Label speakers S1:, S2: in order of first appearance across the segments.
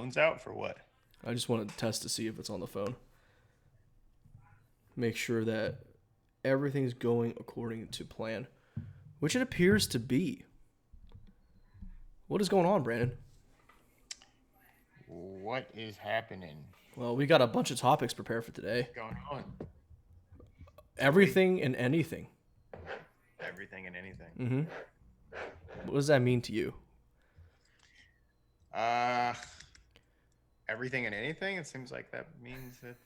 S1: phone's out for what?
S2: I just want to test to see if it's on the phone. Make sure that everything's going according to plan, which it appears to be. What is going on, Brandon?
S1: What is happening?
S2: Well, we got a bunch of topics prepared for today.
S1: What's going on?
S2: Everything and anything.
S1: Everything and anything.
S2: Mm-hmm. What does that mean to you?
S1: Everything and anything. It seems like that means that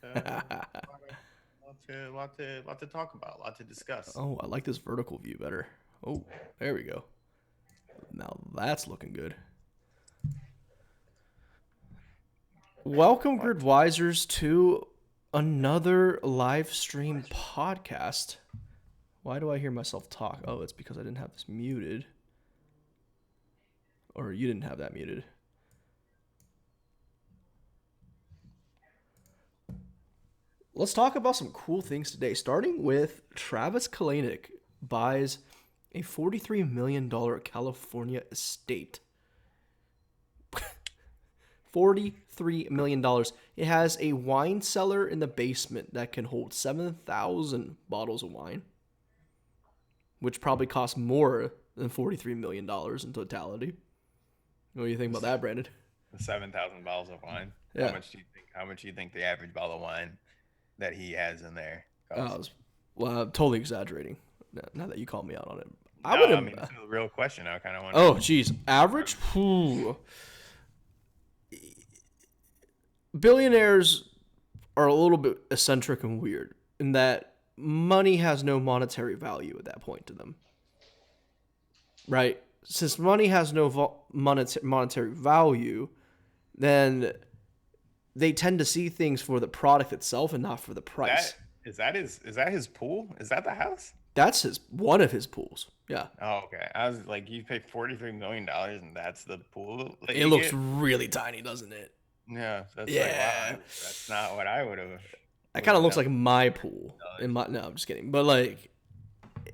S1: lot to talk about, a lot to discuss.
S2: Oh, I like this vertical view better. Oh, there we go. Now that's looking good. Welcome, Gridwisers, to another live stream podcast. Why do I hear myself talk? Oh, it's because I didn't have this muted. Or you didn't have that muted. Let's talk about some cool things today, starting with Travis Kalanick buys a $43 million California estate. $43 million. It has a wine cellar in the basement that can hold 7,000 bottles of wine, which probably costs more than $43 million in totality. What do you think about that, Brandon?
S1: 7,000 bottles of wine.
S2: Yeah.
S1: How much do you think the average bottle of wine that he has in there costs?
S2: Well, I'm totally exaggerating. Now that you call me out on it,
S1: I mean, it's a real question. I kind of want.
S2: Oh, geez, average. Whew. Billionaires are a little bit eccentric and weird in that money has no monetary value at that point to them, right? Since money has no monetary value, then they tend to see things for the product itself and not for the price.
S1: Is that his pool? Is that the house?
S2: That's one of his pools. Yeah.
S1: Oh, okay. I was like, you pay $43 million and that's the pool.
S2: It looks really tiny, doesn't it?
S1: Yeah. Like, wow, that's not what I would have.
S2: That kind of looks like my pool. No, I'm just kidding. But like,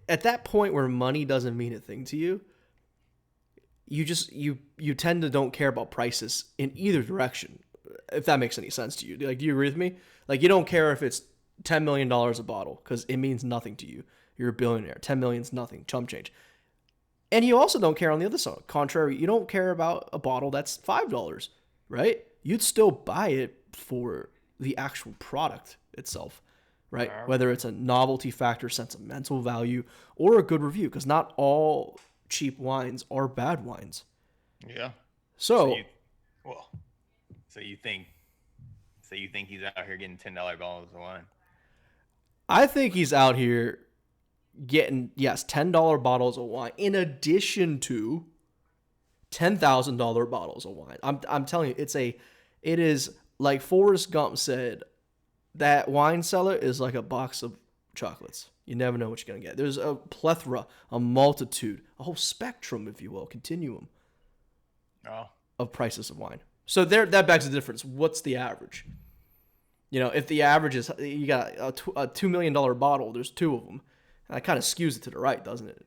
S2: at that point where money doesn't mean a thing to you, you tend to don't care about prices in either direction. If that makes any sense to you. Like, do you agree with me? Like, you don't care if it's $10 million a bottle because it means nothing to you. You're a billionaire. 10 million's nothing. Chump change. And you also don't care on the other side. Contrary, you don't care about a bottle that's $5, right? You'd still buy it for the actual product itself, right? Whether it's a novelty factor, sentimental value, or a good review, because not all cheap wines are bad wines.
S1: Yeah.
S2: So
S1: you think he's out here getting $10 bottles of wine?
S2: I think he's out here getting, yes, $10 bottles of wine in addition to $10,000 bottles of wine. I'm telling you, it is like Forrest Gump said, that wine cellar is like a box of chocolates. You never know what you're going to get. There's a plethora, a multitude, a whole spectrum, if you will, continuum of prices of wine. So that begs the difference. What's the average? You know, if the average is, you got a $2 million bottle, there's two of them. That kind of skews it to the right, doesn't it?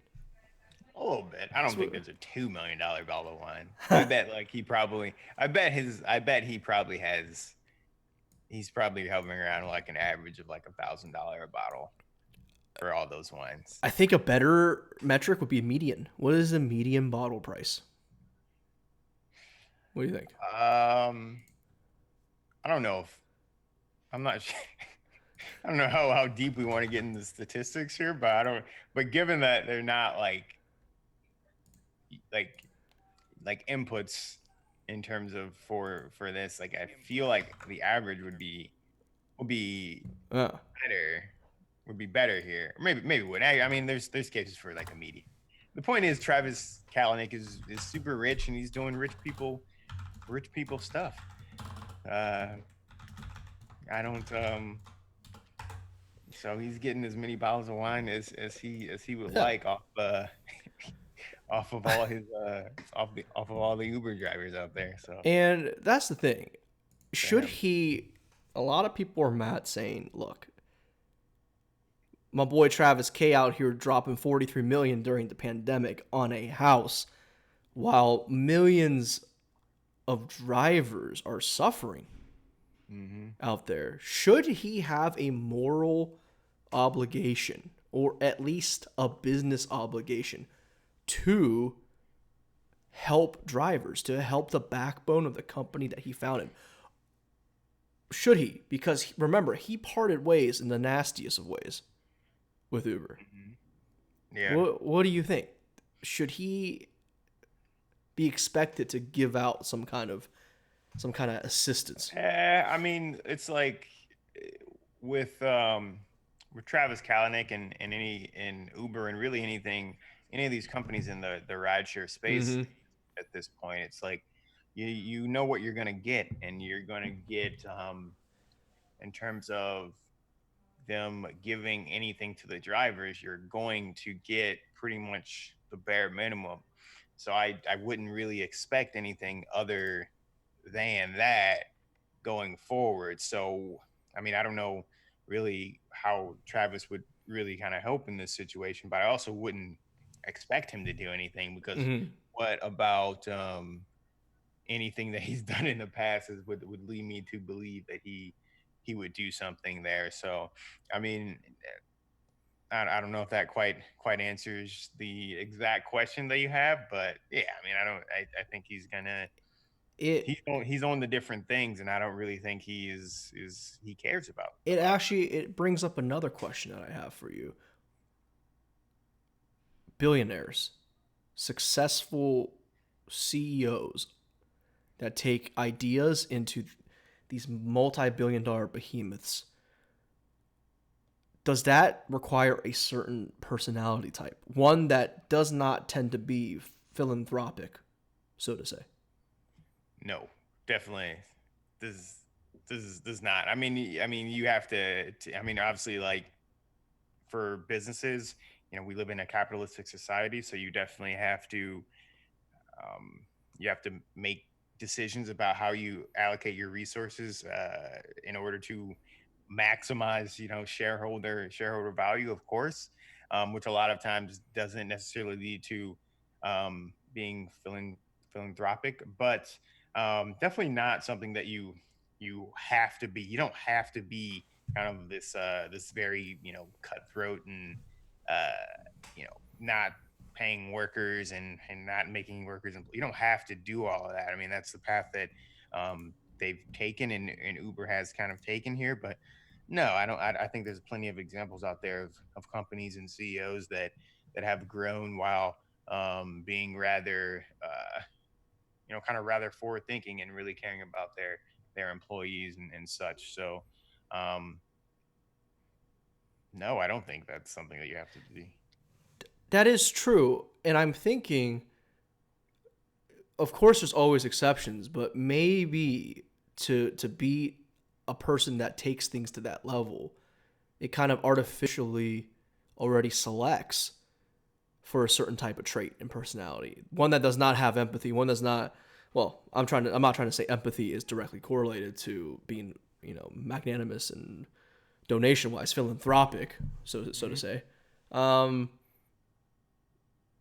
S1: A little bit. I don't think there's a $2 million bottle of wine. I bet he probably has, he's probably hovering around like an average of like $1,000 a bottle for all those wines.
S2: I think a better metric would be median. What is the median bottle price? What do you think?
S1: I don't know I'm not sure. I don't know how deep we want to get into the statistics here, but given that they're not like inputs in terms of for this, like I feel like the average would be better here. Or maybe would. I mean, there's cases for like a median. The point is Travis Kalanick is super rich and he's doing rich people stuff. I don't so he's getting as many bottles of wine as he would like off of all his off of all the Uber drivers out there. So,
S2: and that's the thing. Should he? A lot of people are mad saying, "Look, my boy Travis K out here dropping $43 million during the pandemic on a house, while millions of drivers are suffering
S1: Mm-hmm.
S2: out there. Should he have a moral obligation, or at least a business obligation, to help drivers, to help the backbone of the company that he founded? Should he? Because remember, he parted ways in the nastiest of ways with Uber.
S1: Yeah.
S2: What do you think? Should he be expected to give out some kind of assistance?
S1: I mean, it's like with Travis Kalanick and Uber and really any of these companies in the rideshare space
S2: Mm-hmm.
S1: at this point, it's like you know what you're gonna get, and you're gonna get in terms of them giving anything to the drivers, you're going to get pretty much the bare minimum. So I wouldn't really expect anything other than that going forward. So I mean, I don't know really how Travis would really kind of help in this situation, but I also wouldn't expect him to do anything because
S2: Mm-hmm.
S1: what about anything that he's done in the past would lead me to believe that he would do something there. So I mean, I don't know if that quite answers the exact question that you have, but yeah, I mean, I think
S2: It
S1: he's on the different things, and I don't really think he cares about
S2: it
S1: a lot of
S2: actually it brings up another question that I have for you. Billionaires, successful CEOs that take ideas into these multi-billion-dollar behemoths, does that require a certain personality type? One that does not tend to be philanthropic, so to say.
S1: No, definitely. This does not. I mean, you have I mean, obviously, like for businesses, we live in a capitalistic society, so um, you have to make decisions about how you allocate your resources in order to maximize, shareholder value, of course, which a lot of times doesn't necessarily lead to being philanthropic, but definitely not something that you have to be. You don't have to be kind of this very cutthroat and not paying workers and not making workers. You don't have to do all of that. I mean, that's the path that they've taken and Uber has kind of taken here. But no, I don't. I think there's plenty of examples out there of companies and CEOs that have grown while being rather kind of rather forward thinking and really caring about their employees and such. So no, I don't think that's something that you have to be.
S2: That is true, and I'm thinking, of course, there's always exceptions, but maybe to be a person that takes things to that level, it kind of artificially already selects for a certain type of trait and personality. One that does not have empathy, one that's not, well, I'm not trying to say empathy is directly correlated to being, magnanimous and donation wise, philanthropic, so to say. Um,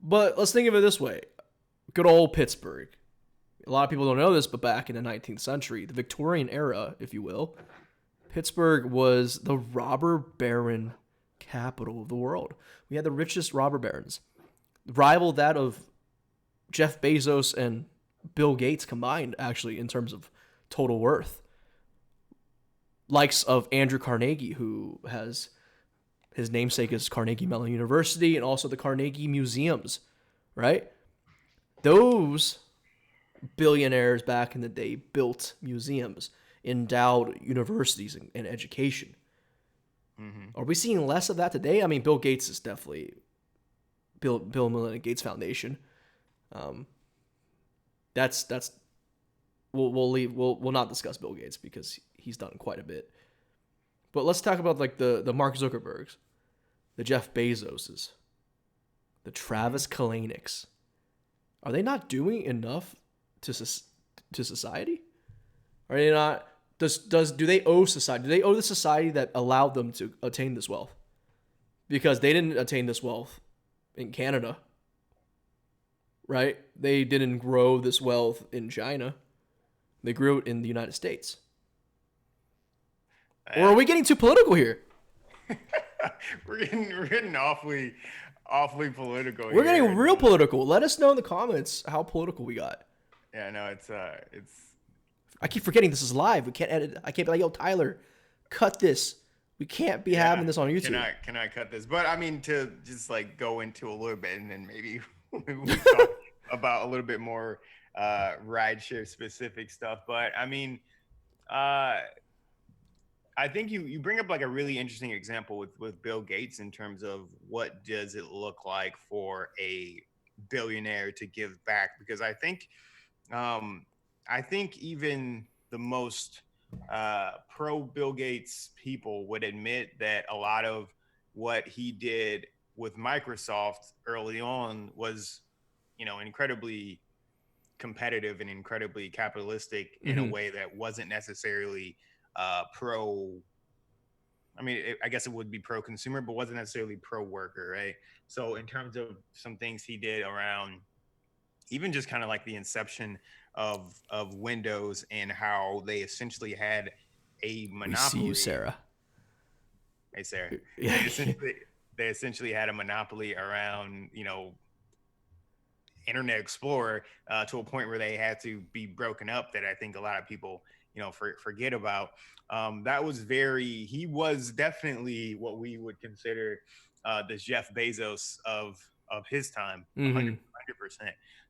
S2: but let's think of it this way. Good old Pittsburgh. A lot of people don't know this, but back in the 19th century, the Victorian era, if you will, Pittsburgh was the robber baron capital of the world. We had the richest robber barons, rival that of Jeff Bezos and Bill Gates combined, actually, in terms of total worth. Likes of Andrew Carnegie, who has his namesake is Carnegie Mellon University and also the Carnegie Museums, right? Those billionaires back in the day built museums, endowed universities and education.
S1: Mm-hmm.
S2: Are we seeing less of that today? I mean, Bill Gates is definitely Bill and Melinda Gates Foundation. That's we'll leave we'll not discuss Bill Gates because he's done quite a bit. But let's talk about like the Mark Zuckerbergs, the Jeff Bezoses, the Travis Kalanick's. Are they not doing enough to society? Are they not? Do they owe society? Do they owe the society that allowed them to attain this wealth? Because they didn't attain this wealth in Canada, right? They didn't grow this wealth in China. They grew it in the United States. Or are
S1: Yeah.
S2: we getting too political here?
S1: We're getting awfully political
S2: We're
S1: here.
S2: getting real political. Let us know in the comments how political we got.
S1: Yeah, no, it's
S2: I keep forgetting this is live. We can't edit. I can't be like, yo, Tyler, cut this. We can't be having this on YouTube.
S1: Can I cut this? But I mean, to just like go into a little bit, and then maybe we talk about a little bit more rideshare specific stuff. But I mean, uh, I think you bring up like a really interesting example with Bill Gates in terms of what does it look like for a billionaire to give back, because um, I think even the most pro Bill Gates people would admit that a lot of what he did with Microsoft early on was, incredibly competitive and incredibly capitalistic in a way that wasn't necessarily pro. I mean, I guess it would be pro consumer, but wasn't necessarily pro worker, right? So, in terms of some things he did around even just kind of like the inception of Windows and how they essentially had a
S2: We see you,
S1: monopoly.
S2: Sarah.
S1: Hey, Sarah.
S2: Yeah.
S1: They essentially had a monopoly around, Internet Explorer to a point where they had to be broken up, that I think a lot of people, forget about. He was definitely what we would consider the Jeff Bezos of his time, 100%.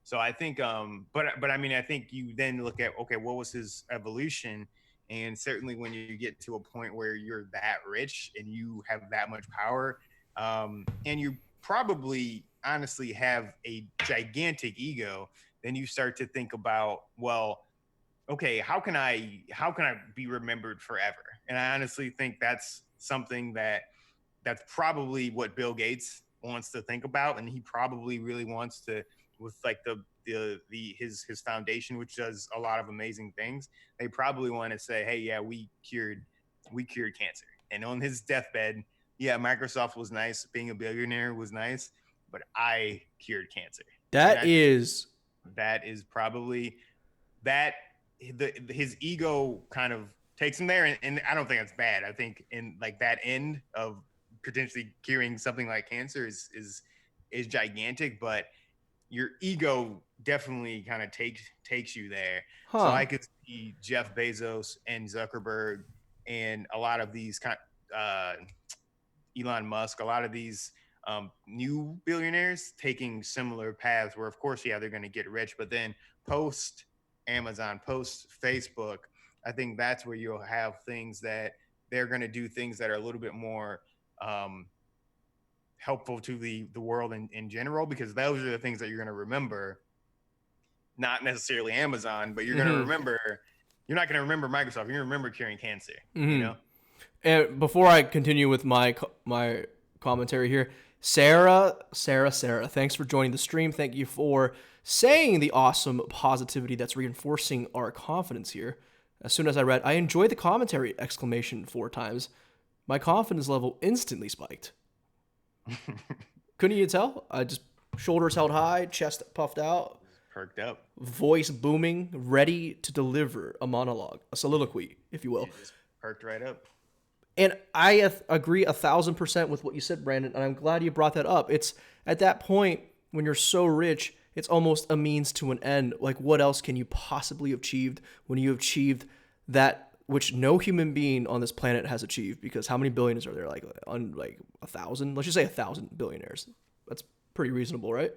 S1: So I think, but I mean, I think you then look at, okay, what was his evolution? And certainly when you get to a point where you're that rich and you have that much power, and you probably honestly have a gigantic ego, then you start to think about, well, okay, how can I be remembered forever? And I honestly think that's something that's probably what Bill Gates wants to think about, and he probably really wants to, with like his foundation, which does a lot of amazing things. They probably want to say, hey, yeah, we cured cancer. And on his deathbed, yeah, Microsoft was nice, being a billionaire was nice, but I cured cancer. And
S2: That
S1: I think
S2: is
S1: that is probably that his ego kind of takes him there, and I don't think that's bad. I think in like that end of potentially curing something like cancer is gigantic, but your ego definitely kind of takes you there. So
S2: huh.
S1: I could see Jeff Bezos and Zuckerberg and a lot of these Elon Musk, a lot of these new billionaires taking similar paths where, of course, yeah, they're going to get rich, but then post Amazon, post Facebook, I think that's where you'll have things that they're going to do things that are a little bit more helpful to the world in general, because those are the things that you're going to remember, not necessarily Amazon, but you're going to remember. You're not going to remember Microsoft. You're going to remember curing cancer.
S2: And before I continue with my commentary here, Sarah, thanks for joining the stream. Thank you for saying the awesome positivity that's reinforcing our confidence here. As soon as I read, I enjoyed the commentary! Exclamation 4 times. My confidence level instantly spiked. Couldn't you tell? I just shoulders held high, chest puffed out,
S1: Perked up,
S2: voice booming, ready to deliver a monologue, a soliloquy, if you will.
S1: you just perked right up.
S2: And I agree 1,000% with what you said, Brandon, and I'm glad you brought that up. It's at that point when you're so rich, it's almost a means to an end. Like, what else can you possibly have achieved when you have achieved that which no human being on this planet has achieved? Because how many billionaires are there? Like 1,000? Let's just say 1,000 billionaires. That's pretty reasonable, right?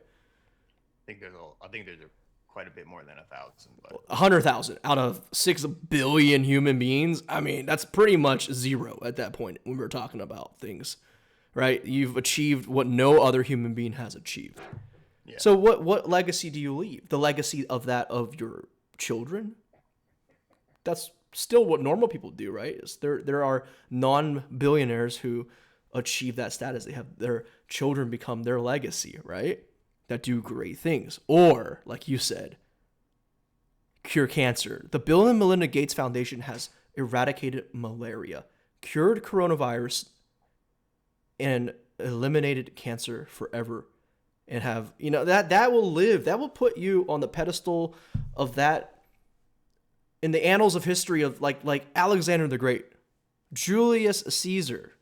S1: I think there's quite a bit more than 1,000, but
S2: 100,000 out of 6 billion human beings. I mean, that's pretty much zero at that point when we're talking about things, right? You've achieved what no other human being has achieved. Yeah. So what legacy do you leave? The legacy of your children? That's still what normal people do, right? There are non-billionaires who achieve that status. They have their children become their legacy, right? That do great things. Or, like you said, cure cancer. The Bill and Melinda Gates Foundation has eradicated malaria, cured coronavirus, and eliminated cancer forever. And have, that will live. That will put you on the pedestal of that in the annals of history of like Alexander the Great, Julius Caesar.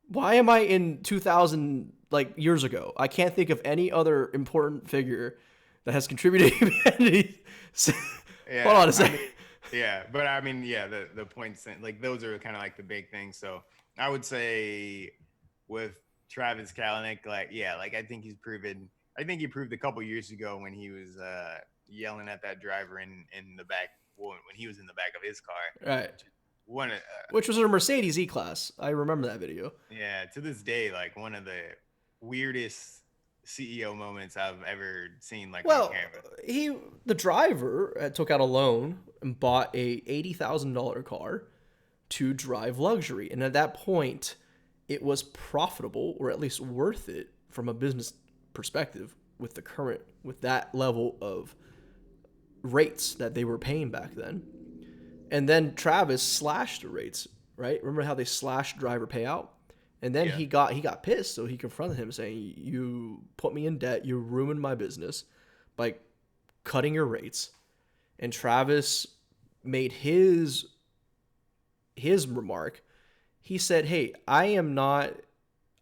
S2: Why am I in 2000 like years ago? I can't think of any other important figure that has contributed to humanity. Hold
S1: Yeah,
S2: on a
S1: I
S2: second.
S1: mean, yeah, but I mean, yeah, the points like those are kind of like the big things. So I would say with Travis Kalanick, like yeah, like I think he's proven. I think he proved a couple years ago when he was yelling at that driver in the back when he was in the back of his car.
S2: Right.
S1: One,
S2: Which was a Mercedes E-Class. I remember that video.
S1: yeah, to this day, like one of the weirdest CEO moments I've ever seen, like on
S2: Well,
S1: camera.
S2: the driver took out a loan and bought a $80,000 car to drive luxury, and at that point, it was profitable or at least worth it from a business perspective with that level of rates that they were paying back then. And then Travis slashed the rates, right? Remember how they slashed driver payout? And then
S1: Yeah,
S2: he got pissed, so he confronted him saying, "You put me in debt. You ruined my business by cutting your rates." And Travis made his remark. He said, "Hey, I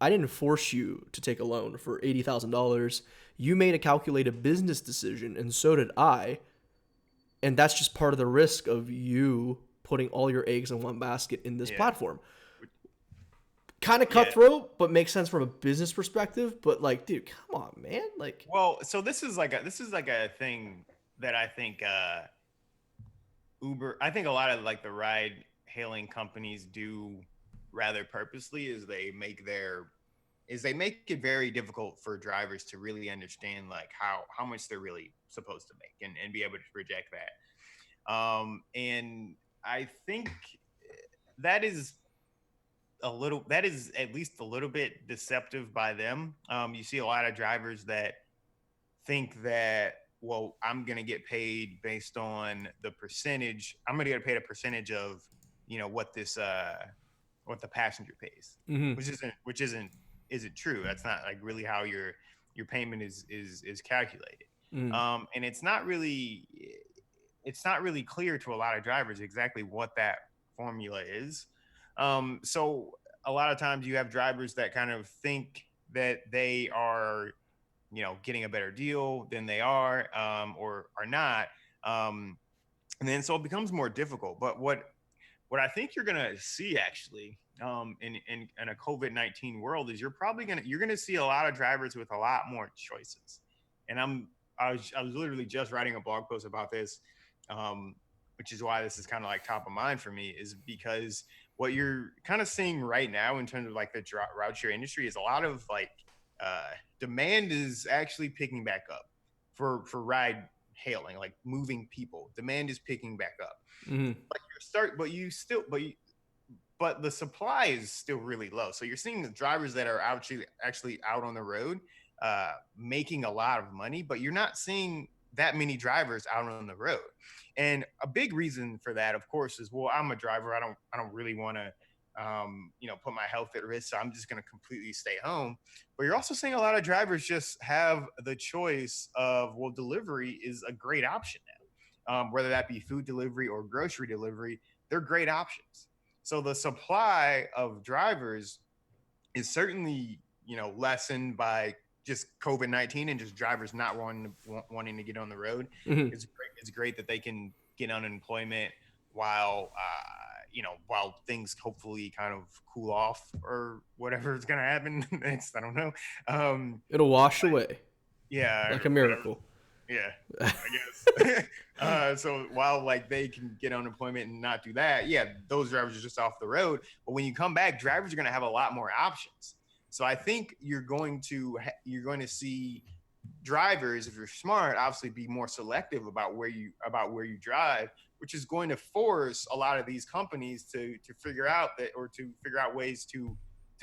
S2: didn't force you to take a loan for $80,000. You made a calculated business decision, and so did I. And that's just part of the risk of you putting all your eggs in one basket in this
S1: yeah,
S2: platform." Kind of
S1: yeah.
S2: cutthroat, but makes sense from a business perspective. But like, dude, come on, man. Like,
S1: Well, so this is like a thing that I think Uber. I think a lot of like the ride hailing companies do rather purposely is they make it very difficult for drivers to really understand like how much they're really supposed to make and be able to project that. And I think that is that is at least a little bit deceptive by them. You see a lot of drivers that think that, well, I'm going to get paid based on the percentage. I'm going to get paid a percentage of, what this what the passenger pays,
S2: mm-hmm.
S1: which isn't true. That's not like really how your payment is calculated.
S2: Mm.
S1: And it's not really clear to a lot of drivers exactly what that formula is. So a lot of times you have drivers that kind of think that they are, getting a better deal than they are, or are not. Um, and then so it becomes more difficult. But what I think you're gonna see actually, in a COVID-19 world is you're gonna see a lot of drivers with a lot more choices. And I was literally just writing a blog post about this, um, which is why this is kind of like top of mind for me, is because what you're kind of seeing right now in terms of like the route share industry is a lot of like uh, demand is actually picking back up for ride hailing, like moving people. Demand is picking back up,
S2: Mm-hmm.
S1: but the supply is still really low. So you're seeing the drivers that are actually out on the road, making a lot of money, but you're not seeing that many drivers out on the road. And a big reason for that, of course, is, well, I'm a driver. I don't really want to, put my health at risk. So I'm just going to completely stay home. But you're also seeing a lot of drivers just have the choice of, well, delivery is a great option now. Whether that be food delivery or grocery delivery, they're great options. So the supply of drivers is certainly, lessened by just COVID-19 and just drivers not wanting to get on the road.
S2: Mm-hmm.
S1: It's great that they can get unemployment while while things hopefully kind of cool off or whatever is going to happen. I don't know. Um,
S2: It'll wash away
S1: yeah,
S2: like a
S1: whatever.
S2: miracle.
S1: Yeah, I guess. So while like they can get unemployment and not do that, yeah, those drivers are just off the road. But when you come back, drivers are going to have a lot more options. So I think you're going to see drivers, if you're smart, obviously be more selective about where you drive, which is going to force a lot of these companies to figure out that, or to figure out ways to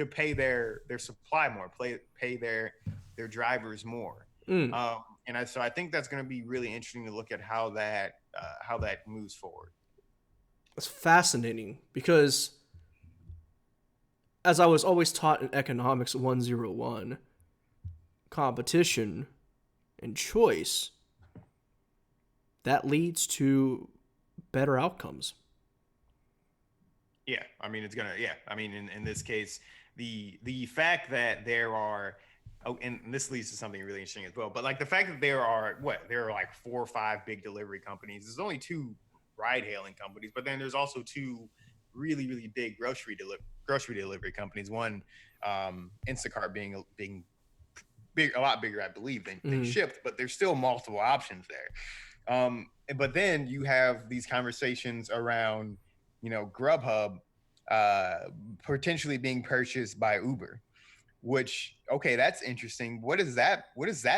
S1: pay their supply more, pay their drivers more.
S2: Mm.
S1: So I think that's going to be really interesting to look at how that moves forward.
S2: It's fascinating because, as I was always taught in economics 101, competition and choice that leads to better outcomes.
S1: Yeah, I mean it's gonna. Yeah, I mean in this case, the fact that there are, oh, and this leads to something really interesting as well. But like the fact that there are like 4 or 5 big delivery companies. There's only 2 ride-hailing companies, but then there's also 2 really big grocery delivery companies. One, Instacart being big, a lot bigger, I believe, than
S2: Mm-hmm.
S1: Shipped, but there's still multiple options there. But then you have these conversations around, Grubhub uh, potentially being purchased by Uber. Which, okay, that's interesting. What does that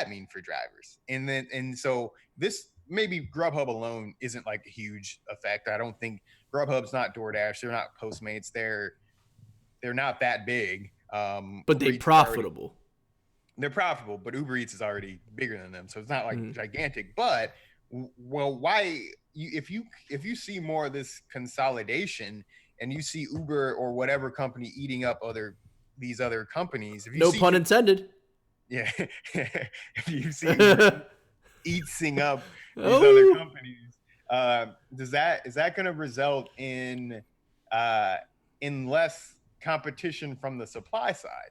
S1: mean for drivers? And so this, maybe Grubhub alone isn't like a huge effect. I don't think Grubhub's not DoorDash. They're not Postmates. They're not that big.
S2: But
S1: Uber
S2: they
S1: Eats is already
S2: profitable.
S1: they're profitable, but Uber Eats is already bigger than them, so it's not like
S2: Mm-hmm.
S1: gigantic. But well, why if you see more of this consolidation and you see Uber or whatever company eating up these other companies, if you
S2: No
S1: see
S2: pun intended.
S1: yeah, if you see Uber eating up these other
S2: Oh,
S1: companies, is that going to result uh, in less competition from the supply side?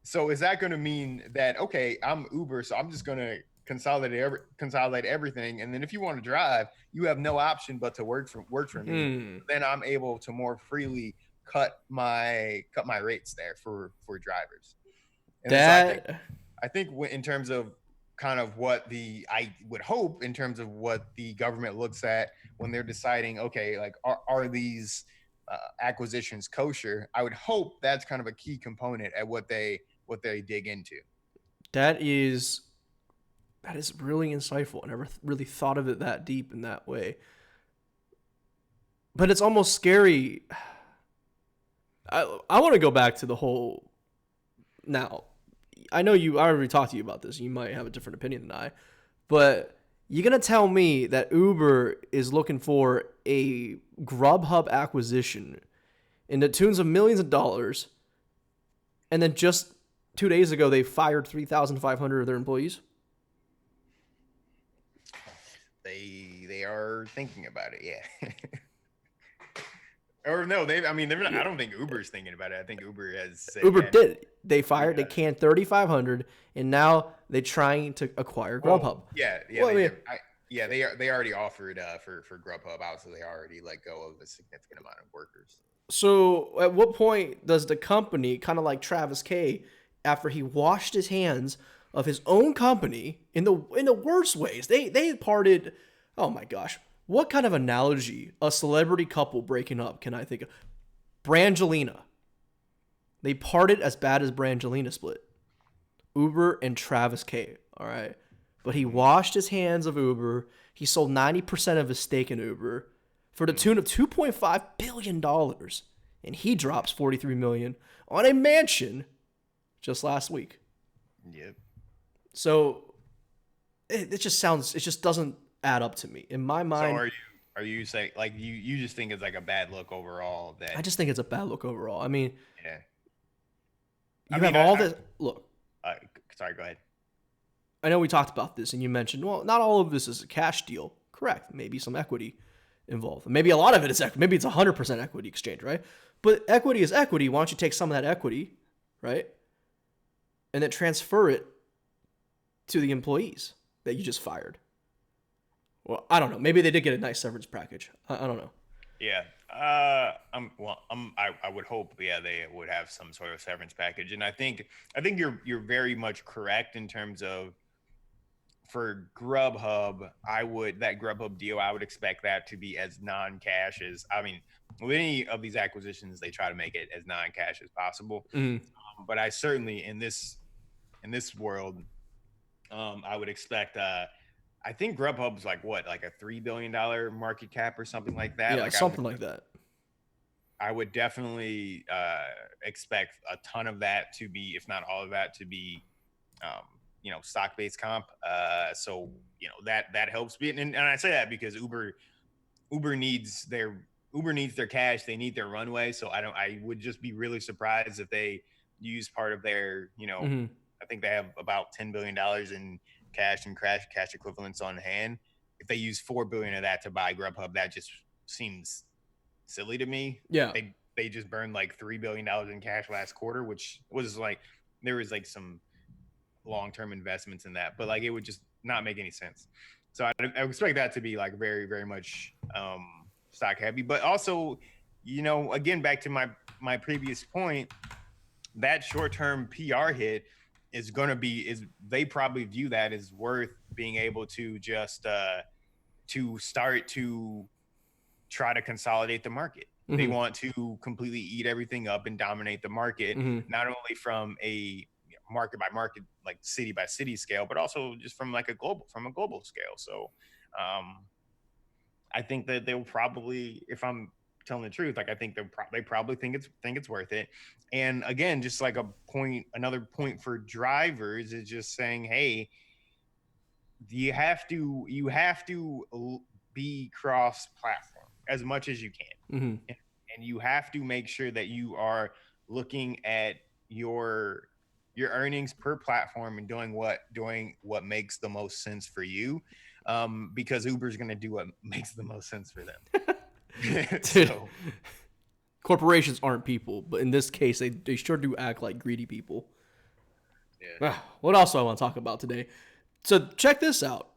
S1: So is that going to mean that, okay, I'm Uber, so I'm just going to consolidate everything, and then if you want to drive, you have no option but to work for me.
S2: hmm.
S1: Then I'm able to more freely cut my rates there for drivers. And then so
S2: That
S1: I think in terms of kind of I would hope in terms of what the government looks at when they're deciding, okay, like are these acquisitions kosher? I would hope that's kind of a key component at what they dig into.
S2: that is that is really insightful. I never really thought of it that deep in that way. But it's almost scary. I want to go back to the whole now. I know I already talked to you about this. You might have a different opinion than I, but you're gonna tell me that Uber is looking for a Grubhub acquisition in the tunes of millions of dollars, and then just 2 days ago they fired 3,500 of their employees?
S1: They are thinking about it, yeah. Or no, I mean, they're not,
S2: Yeah.
S1: I don't think Uber's thinking about it. I think Uber has said,
S2: Uber
S1: yeah, no,
S2: did.
S1: we
S2: They
S1: got it.
S2: canned 3,500, and now they're trying to acquire
S1: Well,
S2: Grubhub.
S1: yeah,
S2: Well, I
S1: they
S2: mean,
S1: did. Yeah, they already offered for Grubhub. Obviously, they already let go of a significant amount of workers.
S2: so at what point does the company, kind of like Travis K, after he washed his hands of his own company in the worst ways, they parted. Oh my gosh, what kind of analogy a celebrity couple breaking up can I think of? Brangelina. They parted as bad as Brangelina split. Uber and Travis K. All right. But he
S1: Mm-hmm.
S2: washed his hands of Uber. He sold 90% of his stake in Uber for the tune
S1: Mm-hmm.
S2: of $2.5 billion dollars. And he drops 43 million dollars on a mansion just last week.
S1: Yep.
S2: So it just doesn't add up to me. In my
S1: So
S2: mind,
S1: are you saying like you just think it's like a bad look overall that
S2: I just think it's a bad look overall. I mean,
S1: yeah. I
S2: you have
S1: mean,
S2: all this. Look,
S1: uh, sorry, go ahead.
S2: I know we talked about this and you mentioned, well, not all of this is a cash deal. Correct. Maybe some equity involved. Maybe a lot of it is equity. Maybe it's 100% equity exchange, right? But equity is equity. Why don't you take some of that equity, right? And then transfer it to the employees that you just fired. Well, I don't know. Maybe they did get a nice severance package. I don't know.
S1: Yeah. I would hope, yeah, they would have some sort of severance package, and I think you're very much correct in terms of for Grubhub. That Grubhub deal, I would expect that to be as non-cash as, I mean, with any of these acquisitions, they try to make it as non-cash as possible.
S2: Mm,
S1: But I certainly in this world, I would expect. I think Grubhub's like what, like a $3 billion market cap or something like that.
S2: yeah,
S1: Like I would
S2: something like that.
S1: I would definitely expect a ton of that to be, if not all of that, to be, um, stock-based comp. So that helps me, and I say that because Uber needs their Uber needs their cash. They need their runway. So I would just be really surprised if they use part of their.
S2: Mm-hmm.
S1: I think they have about $10 billion in cash and cash equivalents on hand. if they use 4 billion of that to buy Grubhub, that just seems silly to me.
S2: Yeah.
S1: They just burned like $3 billion in cash last quarter, which was like there was like some long-term investments in that, but like it would just not make any sense. So I expect that to be like very, very much stock heavy. But also, again, back to my previous point, that short-term PR hit is they probably view that as worth being able to just to start to try to consolidate the market. Mm-hmm. They want to completely eat everything up and dominate the market, not only from a market by market, like city by city scale, but also just from like a global scale. So I think that they'll probably, if I'm telling the truth, like I think they probably think it's worth it. And again, just like another point for drivers is just saying, hey, you have to be cross platform as much as you can, and you have to make sure that you are looking at your earnings per platform and doing what makes the most sense for you, because Uber's going to do what makes the most sense for them.
S2: So, corporations aren't people, but in this case, they sure do act like greedy people. Yeah. What else do I want to talk about today? So check this out.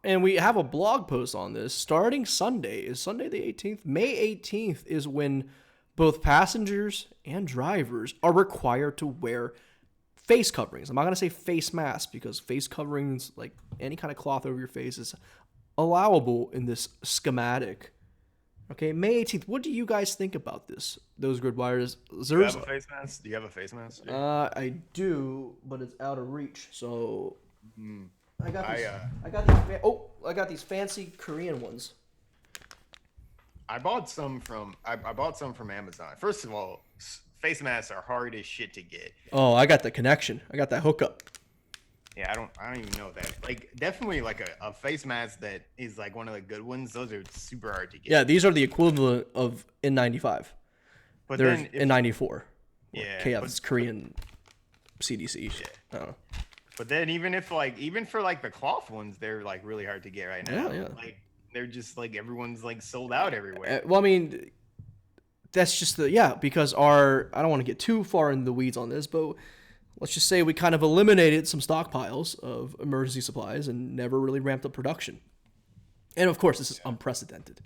S2: And we have a blog post on this. Starting Sunday, is Sunday the 18th? May 18th is when both passengers and drivers are required to wear face coverings. I'm not going to say face masks, because face coverings, like any kind of cloth over your face, is allowable in this schematic. Okay, May 18th. What do you guys think about this? Those grid wires.
S1: Do you have a face mask? Do you have a face mask?
S2: I do, but it's out of reach. So I got these fancy Korean ones.
S1: I bought some from Amazon. First of all, face masks are hard as shit to get.
S2: Oh, I got the connection. I got that hookup.
S1: Yeah, I don't even know that. Like, definitely like a face mask that is like one of the good ones. Those are super hard to get.
S2: Yeah, these are the equivalent of N95. But they're N94. Yeah, KF's Korean CDC. Yeah. I don't know.
S1: But then even for like the cloth ones, they're like really hard to get right now. Yeah. Like they're just like everyone's like sold out everywhere.
S2: Well, I mean, that's just because I don't want to get too far in the weeds on this, but let's just say we kind of eliminated some stockpiles of emergency supplies and never really ramped up production. And of course, this is unprecedented.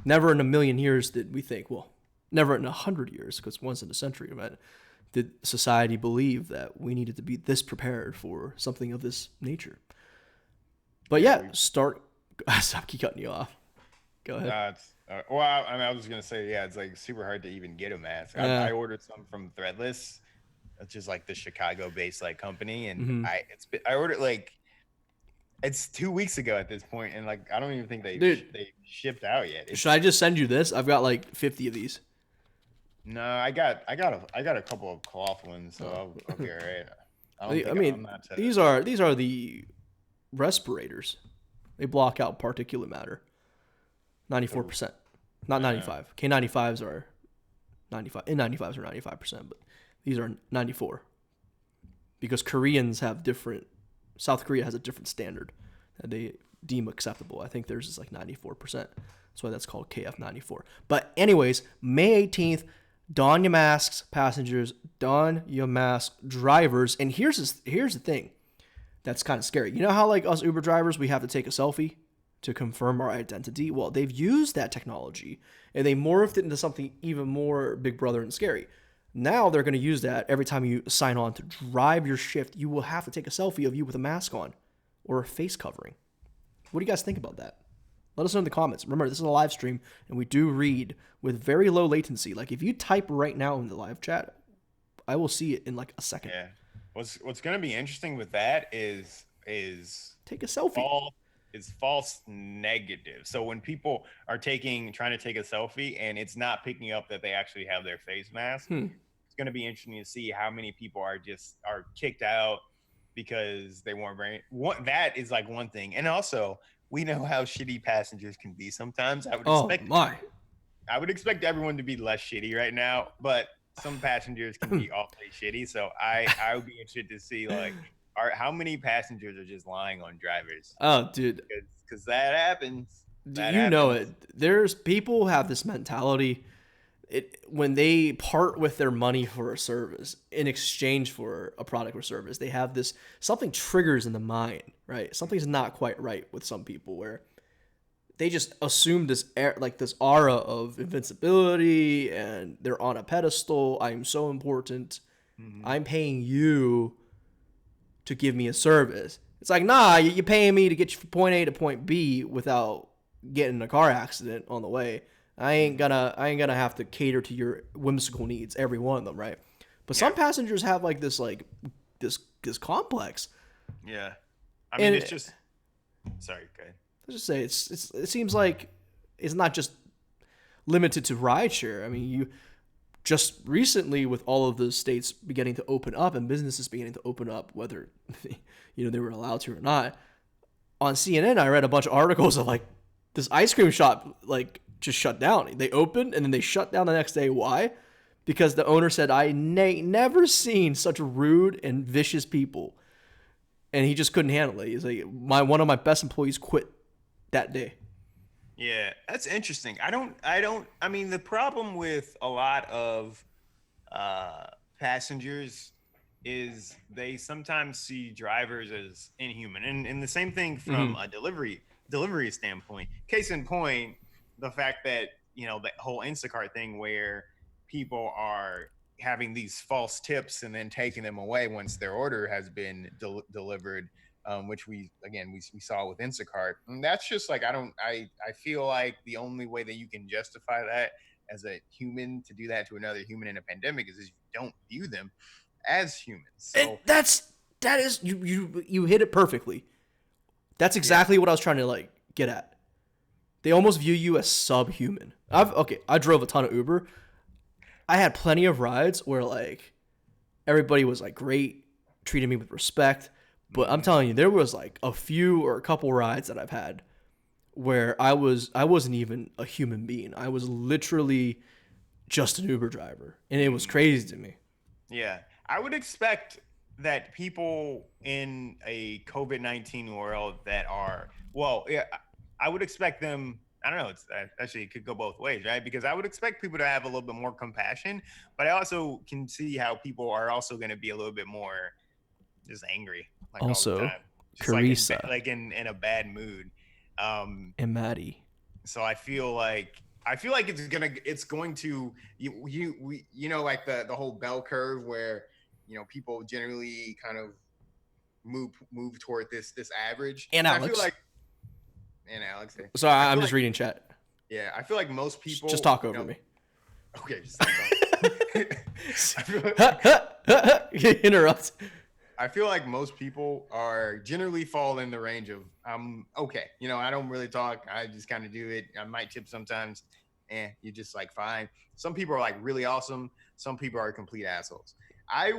S2: Never in a million years did we think, well, never in 100 years, because once in a century, right, did society believe that we needed to be this prepared for something of this nature. But stop keep cutting you off. Go ahead.
S1: I was going to say, it's like super hard to even get a mask. I ordered some from Threadless. It's just like the Chicago-based like company, and I ordered like it's 2 weeks ago at this point, and like I don't even think they shipped out yet.
S2: Should I just send you this? I've got like 50 of these.
S1: No, I got a couple of cloth ones, so I'll be all right.
S2: These are the respirators. They block out particulate matter. 94%, not 95. K95s are 95. N95s are 95%, but these are 94, because Koreans have South Korea has a different standard that they deem acceptable. I think theirs is like 94%. That's why that's called KF94. But anyways, May 18th, don your masks, passengers, don your masks, drivers. And here's the thing that's kind of scary. You know how like us Uber drivers, we have to take a selfie to confirm our identity? Well, they've used that technology and they morphed it into something even more Big Brother and scary. Now they're going to use that every time you sign on to drive your shift. You will have to take a selfie of you with a mask on or a face covering. What do you guys think about that? Let us know in the comments. Remember, this is a live stream, and we do read with very low latency. Like, if you type right now in the live chat, I will see it in like a second.
S1: Yeah. What's going to be interesting with that is
S2: take a selfie.
S1: False negative. So when people are trying to take a selfie and it's not picking up that they actually have their face mask, it's going to be interesting to see how many people are kicked out because they weren't wearing that is like one thing. And also, we know how shitty passengers can be sometimes. I would expect everyone to be less shitty right now, but some passengers can be awfully shitty. So I would be interested to see like are how many passengers are just lying on drivers?
S2: Oh, dude,
S1: Because that happens. That
S2: you know
S1: happens.
S2: it. There's people have this mentality. When they part with their money for a service in exchange for a product or service, they have this something triggers in the mind, right? Something's not quite right with some people where they just assume this like this aura of invincibility and they're on a pedestal. I'm so important.
S1: Hmm.
S2: I'm paying you to give me a service. It's like, nah, you're paying me to get you from point A to point B without getting in a car accident on the way.
S1: Hmm.
S2: I ain't gonna have to cater to your whimsical needs, every one of them, right? But some
S1: Yeah.
S2: passengers have this complex,
S1: Yeah. I mean, it's
S2: and
S1: just. Sorry. Good.
S2: let's just say it seems like it's not just limited to rideshare. I mean, you just recently with all of the states beginning to open up and businesses beginning to open up, whether they were allowed to or not. On CNN, I read a bunch of articles of like this ice cream shop like just shut down. They opened and then they shut down the next day. Why? Because the owner said I never seen such rude and vicious people, and he just couldn't handle it. He's like one of my best employees quit that day.
S1: Yeah, that's interesting. I mean, the problem with a lot of uh passengers is they sometimes see drivers as inhuman. And the same thing from
S2: Mm-hmm.
S1: a delivery standpoint. Case in point, the fact that, that whole Instacart thing where people are having these false tips and then taking them away once their order has been delivered, which we saw with Instacart. And that's just like I feel like the only way that you can justify that as a human to do that to another human in a pandemic is you don't view them as humans.
S2: And
S1: So
S2: that is you hit it perfectly. That's
S1: yeah.
S2: exactly what I was trying to like get at. They almost view you as subhuman. I drove a ton of Uber. I had plenty of rides where like everybody was like great, treated me with respect. But I'm
S1: Mm-hmm.
S2: telling you, there was like a few or a couple rides that I've had where I wasn't even a human being. I was literally just an Uber driver, and it was
S1: Mm-hmm.
S2: crazy to me.
S1: Yeah, I would expect that people in a COVID-19 world that are, well, yeah, I would expect them. I don't know. It's actually, it could go both ways, right? Because I would expect people to have a little bit more compassion, but I also can see how people are also going to be a little bit more just angry, like all the
S2: Also,
S1: time, just like
S2: Carissa
S1: in a bad mood. Um,
S2: and Maddie.
S1: so I feel like it's going to like the whole bell curve where people generally kind of move toward this average,
S2: And
S1: and I feel
S2: Alex.
S1: like and Alex,
S2: So
S1: I
S2: I'm
S1: feel
S2: just
S1: like
S2: reading chat.
S1: yeah, I feel like most
S2: Just
S1: people,
S2: talk over me.
S1: okay, just stop talking. I feel,
S2: Interrupt.
S1: I feel like most people are generally fall in the range of okay. I don't really talk. I just kind of do it. I might tip sometimes. You're just like fine. Some people are like really awesome. Some people are complete assholes. I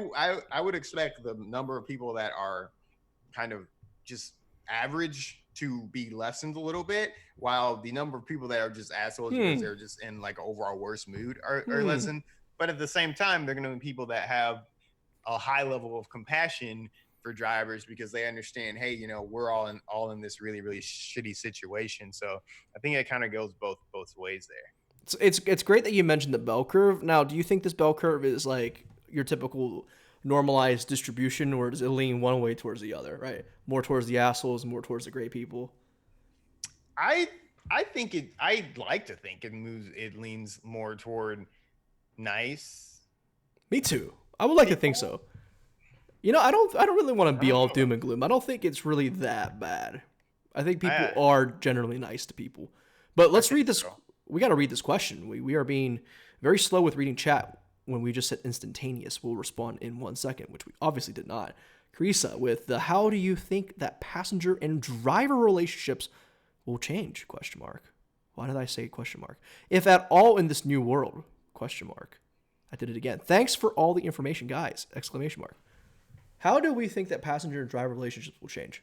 S1: would expect the number of people that are kind of just average to be lessened a little bit, while the number of people that are just assholes because
S2: Hmm.
S1: they're just in like overall worse mood are
S2: Hmm.
S1: lessened. But at the same time, they're going to be people that have a high level of compassion for drivers because they understand, hey, we're all in this really really shitty situation. So I think it kind of goes both ways there.
S2: It's great that you mentioned the bell curve. Now, do you think this bell curve is like your typical normalized distribution, or does it lean one way towards the other? Right, more towards the assholes, more towards the great people.
S1: I I think I'd like to think it leans more toward nice
S2: Me too. I would like to think
S1: people.
S2: so. I don't really want to
S1: I
S2: be
S1: don't
S2: all
S1: know.
S2: doom and gloom. I don't think it's really that bad. I think people
S1: I
S2: are generally nice to people. But
S1: I
S2: let's
S1: think
S2: read this.
S1: so.
S2: We got to read this question. We are being very slow with reading chat when we just said instantaneous. We'll respond in 1 second, which we obviously did not. Carissa with the how do you think that passenger and driver relationships will change? Question mark. Why did I say question mark? If at all in this new world? Question mark. I did it again. Thanks for all the information, guys! Exclamation mark. How do we think that passenger and driver relationships will change?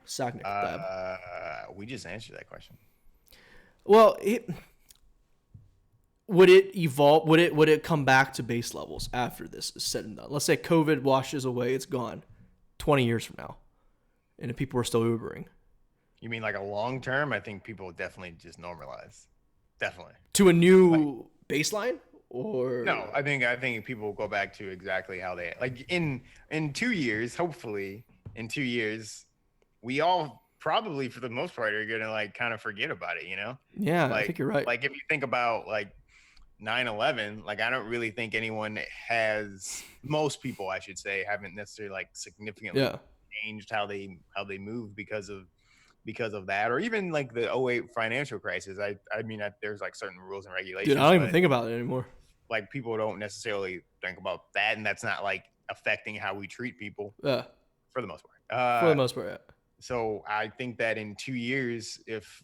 S2: Sagnik, Dab.
S1: We just answered that question.
S2: Well, would it evolve? Would it come back to base levels after this is said and done? Let's say COVID washes away, it's gone. 20 years from now, and if people are still Ubering
S1: You mean like a long term? I think people definitely just normalize. Definitely.
S2: to a
S1: Like
S2: new baseline,
S1: no,
S2: or
S1: I think people will go back to exactly how they like in 2 years, hopefully in 2 years, we all probably for the most part are gonna like kind of forget about it, you know?
S2: yeah, I
S1: Like
S2: think you're right.
S1: like if you think about like 9/11, like I don't really think anyone has most people I should say haven't necessarily like significantly
S2: Yeah,
S1: changed how they move because of that or even like the '08 financial crisis. I mean there's like certain rules and
S2: dude, I
S1: regulations,
S2: don't even
S1: but
S2: think about it anymore.
S1: like people don't necessarily think about that and that's not like affecting how we treat people
S2: Yeah,
S1: for the most part.
S2: for the most part. Yeah.
S1: So I think that in 2 years, if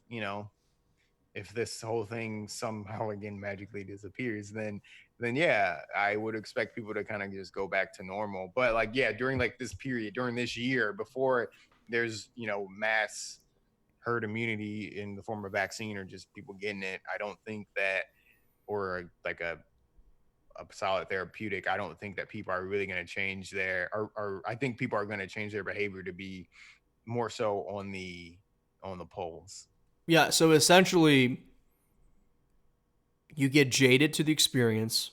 S1: this whole thing somehow again magically disappears, then yeah, I would expect people to kind of just go back to normal. But like yeah, during like this period, during this year, before there's mass herd immunity in the form of vaccine or just people getting it, I don't think that or like a solid therapeutic, I don't think that people are really going to change or I think people are going to change their behavior to be more so on the polls.
S2: Yeah, so essentially, you get jaded to the experience,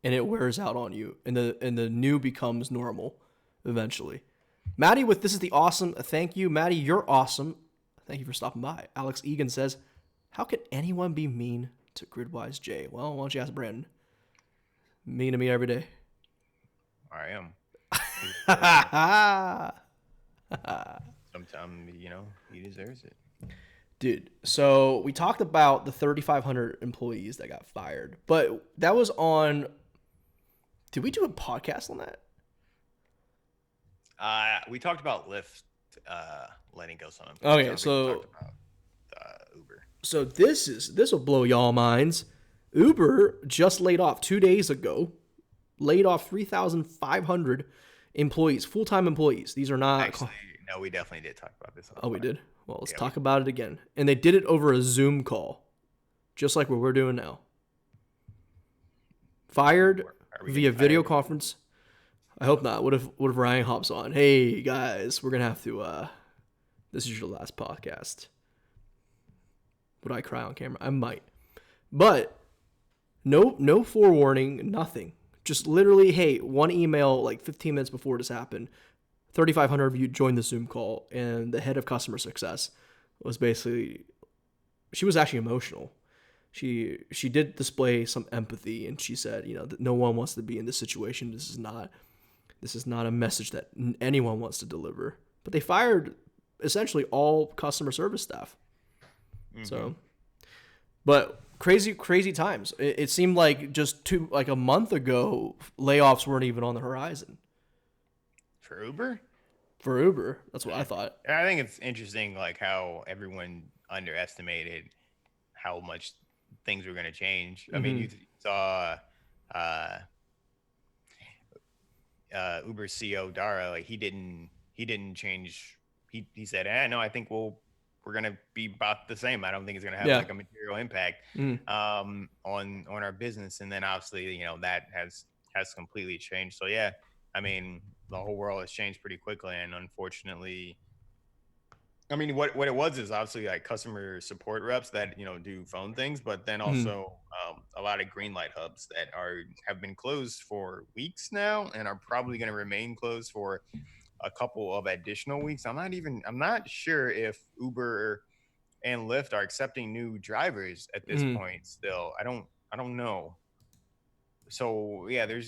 S2: and it wears out on you, and the new becomes normal, eventually. Maddie, with this is the awesome. Thank you, Maddie. You're awesome. Thank you for stopping by. Alex Egan says, "How can anyone be mean to Gridwise J?" Well, why don't you ask Brandon? Mean to me every day.
S1: I am. Sometimes he deserves it.
S2: Dude, so we talked about the 3,500 employees that got fired, but that was on. Did we do a podcast on that?
S1: We talked about Lyft letting go some employees. I
S2: Okay,
S1: don't think we
S2: so
S1: talked about Uber.
S2: this will blow y'all minds. Uber just laid off 2 days ago, laid off 3,500 employees, full time employees. These are not.
S1: Actually, no, we definitely did talk about this.
S2: Oh, we did. Well, let's
S1: Yeah,
S2: talk about it again. And they did it over a Zoom call, just like what we're doing now. Fired
S1: are we
S2: via
S1: getting
S2: video
S1: fired?
S2: conference. I hope not. What if Ryan hops on? Hey guys, we're gonna have to. This is your last podcast. Would I cry on camera? I might, but no forewarning, nothing. Just literally, hey, one email like 15 minutes before this happened. 3,500 of you joined the Zoom call, and the head of customer success was basically, she was actually emotional. She did display some empathy, and she said, that no one wants to be in this situation. This is not a message that anyone wants to deliver. But they fired essentially all customer service staff. Mm-hmm. So, but crazy times. It seemed like just a month ago, layoffs weren't even on the horizon.
S1: For Uber?
S2: For Uber, that's what I thought.
S1: I think it's interesting, like how everyone underestimated how much things were going to change. I mean, you saw Uber CEO Dara, like he didn't change. He said, no, I think we're gonna be about the same. I don't think it's gonna have like a material impact on our business. And then obviously, that has completely changed. So yeah, I mean, the whole world has changed pretty quickly, and unfortunately, I mean, what it was is obviously like customer support reps that do phone things, but then also a lot of green light hubs that have been closed for weeks now, and are probably going to remain closed for a couple of additional weeks. I'm not sure if Uber and Lyft are accepting new drivers at this point. Still, I don't know. So yeah, they're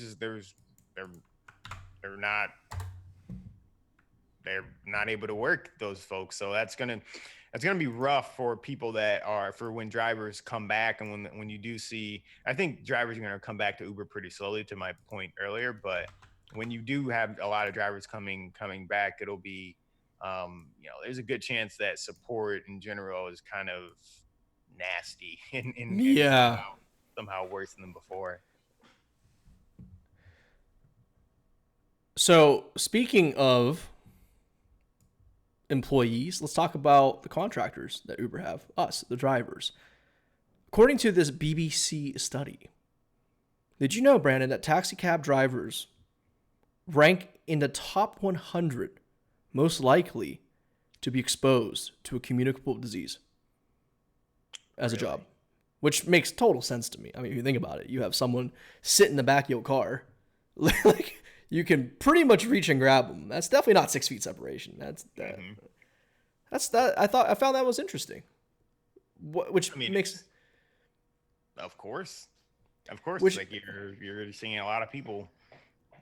S1: not able to work, those folks. So that's gonna be rough for people for when drivers come back, and when you do see, I think drivers are gonna come back to Uber pretty slowly, to my point earlier. But when you do have a lot of drivers coming back, it'll be there's a good chance that support in general is kind of nasty and somehow worse than before.
S2: So speaking of employees, let's talk about the contractors that Uber have, us, the drivers. According to this BBC study, did you know, Brandon, that taxi cab drivers rank in the top 100 most likely to be exposed to a communicable disease as a
S1: Really?
S2: job? Which makes total sense to me. I mean, if you think about it, you have someone sit in the back of your car, like you can pretty much reach and grab them. That's definitely not 6 feet separation. That's that.
S1: Mhm.
S2: That's that. I found that was interesting. Which
S1: I mean,
S2: makes
S1: of course, of course,
S2: which
S1: like you're seeing a lot of people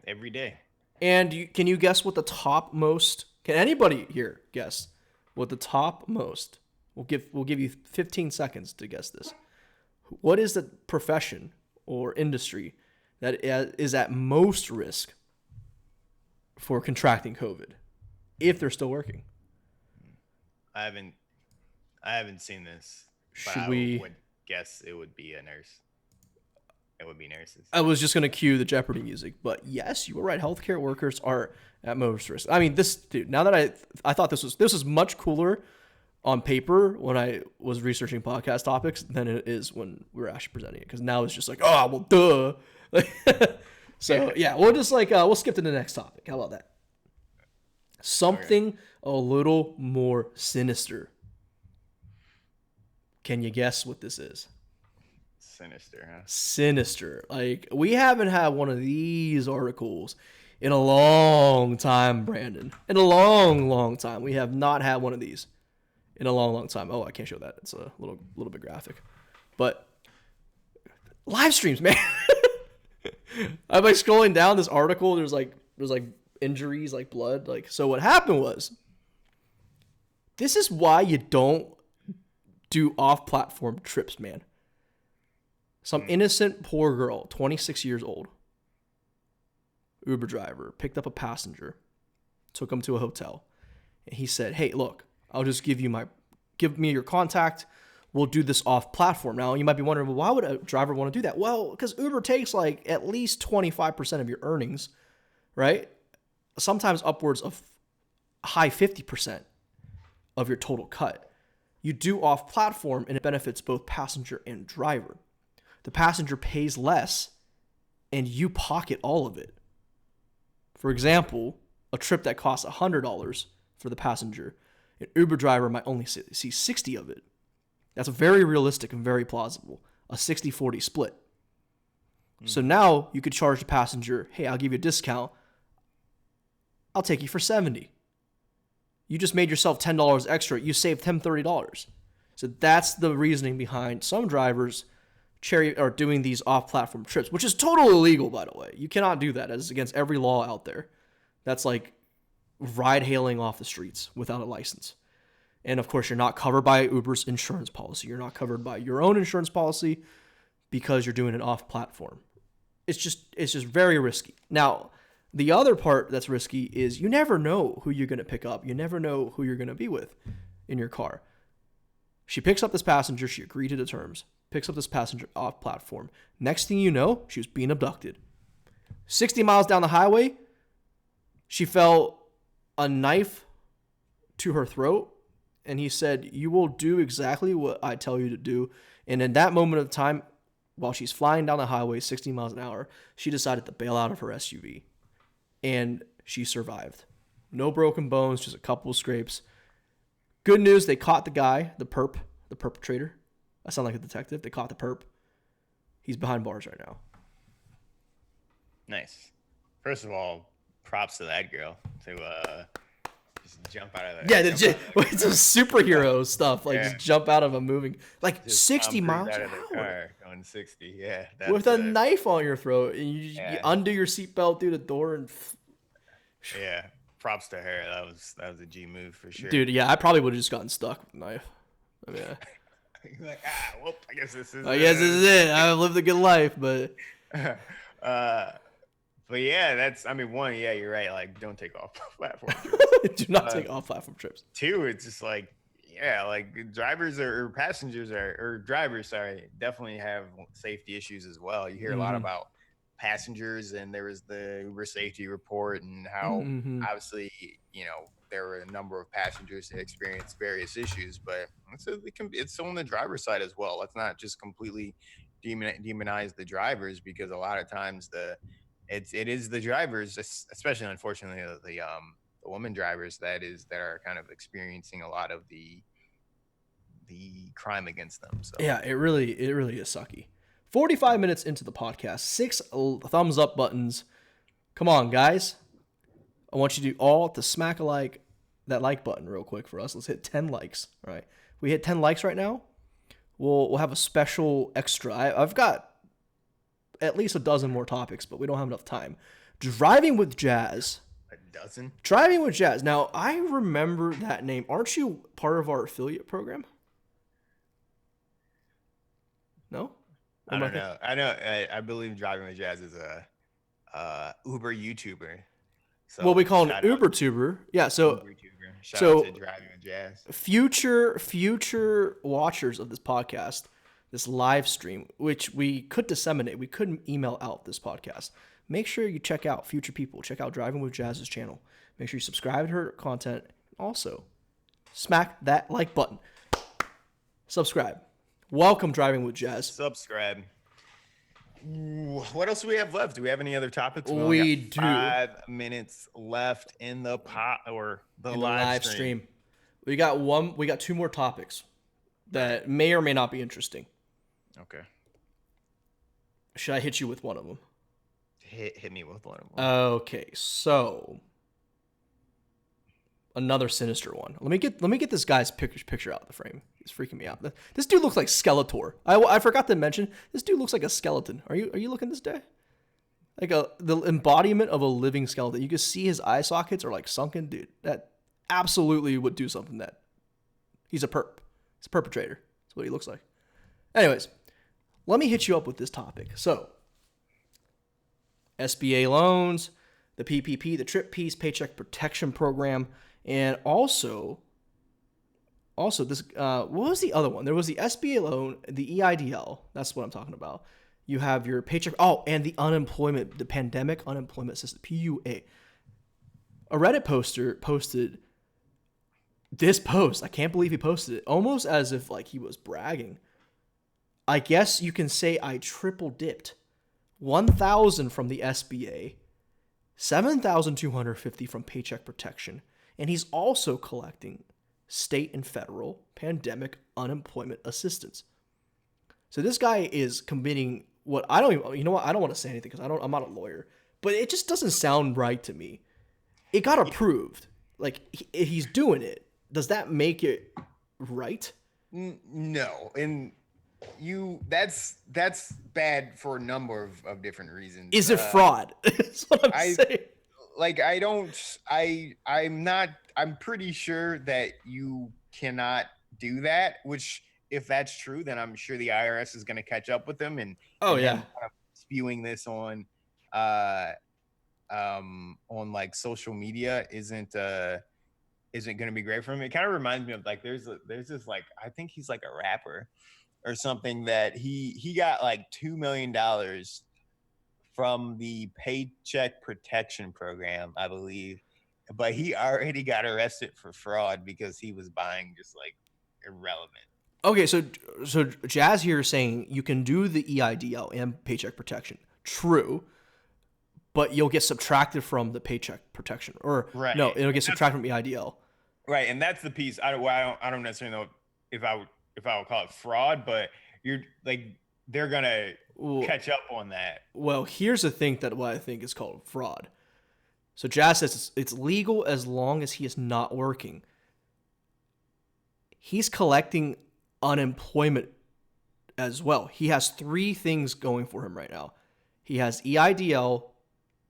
S1: every day.
S2: and can you guess what the top most? Can anybody here guess what the top most? We'll give you 15 seconds to guess this. What is the profession or industry that is at most risk for contracting COVID if they're still working?
S1: I haven't I haven't seen this, but
S2: Should
S1: I
S2: we?
S1: would guess it would be a nurse. It would be nurses.
S2: I was just gonna cue the Jeopardy music, but yes, you were right. Healthcare workers are at most risk. I mean, this dude. Now that I thought this was much cooler on paper when I was researching podcast topics than it is when we were actually presenting it. Because now it's just like, oh well, duh. So yeah, we'll just we'll skip to the next topic. How about that? Something a little more sinister. Can you guess what this is?
S1: Sinister, huh?
S2: Sinister. Like, we haven't had one of these articles in a long time, Brandon. In a long, long time. We have not had one of these in a long, long time. Oh, I can't show that. It's a little bit graphic. But live streams, man. I'm like scrolling down this article. There's like injuries, like blood. Like, so what happened was, this is why you don't do off-platform trips, man. Some innocent poor girl, 26 years old, Uber driver, picked up a passenger, took him to a hotel, and he said, "Hey, look, I'll just give me your contact. We'll do this off platform." Now, you might be wondering, well, why would a driver want to do that? Well, because Uber takes like at least 25% of your earnings, right? Sometimes upwards of high 50% of your total cut. You do off platform and it benefits both passenger and driver. The passenger pays less and you pocket all of it. For example, a trip that costs $100 for the passenger, an Uber driver might only see 60 of it. That's very realistic and very plausible. A 60-40 split. So now you could charge the passenger, "Hey, I'll give you a discount. I'll take you for 70. You just made yourself $10 extra. You saved him $30. So that's the reasoning behind some drivers doing these off-platform trips, which is totally illegal, by the way. You cannot do that. It's against every law out there. That's like ride-hailing off the streets without a license. And of course, you're not covered by Uber's insurance policy. You're not covered by your own insurance policy because you're doing it off-platform. It's just very risky. Now, the other part that's risky is you never know who you're going to pick up. You never know who you're going to be with in your car. She picks up this passenger. She agreed to the terms. Picks up this passenger off platform. Next thing you know, she was being abducted. 60 miles down the highway, she felt a knife to her throat. And he said, "You will do exactly what I tell you to do." And in that moment of time, while she's flying down the highway 60 miles an hour, she decided to bail out of her SUV. And she survived. No broken bones, just a couple of scrapes. Good news, they caught the guy, the perpetrator. I sound like a detective. They caught the perp. He's behind bars right now.
S1: Nice. First of all, props to that girl to just jump out of
S2: Yeah, it's a superhero stuff. Like, just jump out of a moving, like
S1: just
S2: 60 miles
S1: out
S2: an
S1: of the
S2: hour.
S1: car going 60. Yeah,
S2: With a knife on your throat. And you undo your seatbelt through the door and...
S1: Yeah, props to her. That was a G move for sure.
S2: Dude, yeah, I probably would have just gotten stuck with a knife. I mean,
S1: like, well, I guess this is
S2: it. I lived a good life, but...
S1: But yeah, yeah, you're right. Like, don't take off platform trips.
S2: Do not take off-platform trips.
S1: Two, it's just like, yeah, like drivers or passengers or drivers, sorry, definitely have safety issues as well. You hear a lot about passengers, and there was the Uber safety report and how obviously, there were a number of passengers that experienced various issues, but it's on the driver's side as well. Let's not just completely demonize the drivers, because a lot of times it is the drivers, especially unfortunately the women drivers that are kind of experiencing a lot of the crime against them. So
S2: Yeah, it really is sucky. 45 minutes into the podcast, 6 thumbs up buttons. Come on, guys. I want you to all to smack that like button real quick for us. Let's hit 10 likes. All right. We hit 10 likes right now. We'll have a special extra. I've got at least a dozen more topics, but we don't have enough time. Driving with Jazz.
S1: a dozen.
S2: Driving with Jazz. Now, I remember that name. Aren't you part of our affiliate program? No?
S1: I don't know. I know. I believe Driving with Jazz is a Uber YouTuber. So
S2: well, we call him UberTuber. Yeah, so
S1: Uber YouTuber. Shout out to Driving with Jazz.
S2: Future watchers of this podcast, this live stream, which we could disseminate, we couldn't email out this podcast. Make sure you check out future people. Check out Driving with Jazz's channel. Make sure you subscribe to her content. Also, smack that like button. Subscribe. Welcome, Driving with Jazz.
S1: Subscribe. What else do we have left? Do we have any other topics?
S2: We do.
S1: 5 minutes left in the live stream.
S2: We got 2 more topics that may or may not be interesting.
S1: Okay.
S2: Should I hit you with one of them?
S1: Hit me with one of them.
S2: Okay, so another sinister one. Let me get this guy's picture out of the frame. He's freaking me out. This dude looks like Skeletor. I forgot to mention, this dude looks like a skeleton. Are you looking this day? Like the embodiment of a living skeleton. You can see his eye sockets are like sunken, dude. That absolutely would do something that he's a perp. He's a perpetrator. That's what he looks like. Anyways, let me hit you up with this topic. So, SBA loans, the PPP, the Trip Piece Paycheck Protection Program, and also this, what was the other one? There was the SBA loan, the EIDL. That's what I'm talking about. You have your paycheck. Oh, and the unemployment, the pandemic unemployment system, PUA. A Reddit poster posted this post. I can't believe he posted it. Almost as if like he was bragging. I guess you can say I triple dipped. 1,000 from the SBA, 7,250 from Paycheck Protection, and he's also collecting state and federal pandemic unemployment assistance. So this guy is committing what I don't even, you know what? I don't want to say anything because I'm not a lawyer, but it just doesn't sound right to me. It got approved. Like he's doing it. Does that make it right?
S1: No. And that's bad for a number of different reasons.
S2: Is it fraud? That's what I'm saying.
S1: Like I'm pretty sure that you cannot do that, which if that's true, then I'm sure the IRS is going to catch up with them and kind of spewing this on like social media isn't going to be great for him. It kind of reminds me of like there's this like, I think he's like a rapper or something that he got like $2 million from the Paycheck Protection Program, I believe, but he already got arrested for fraud because he was buying just like irrelevant.
S2: Okay, so Jazz here is saying you can do the EIDL and Paycheck Protection. True, but you'll get subtracted from the Paycheck Protection, or
S1: right.
S2: No, it'll get subtracted from EIDL.
S1: Right, and that's the piece. I don't necessarily know if I would call it fraud, but you're like they're gonna catch up on that.
S2: Well, here's the thing that what I think is called fraud. So Jazz says it's legal as long as he is not working. He's collecting unemployment as well. He has 3 things going for him right now. He has EIDL,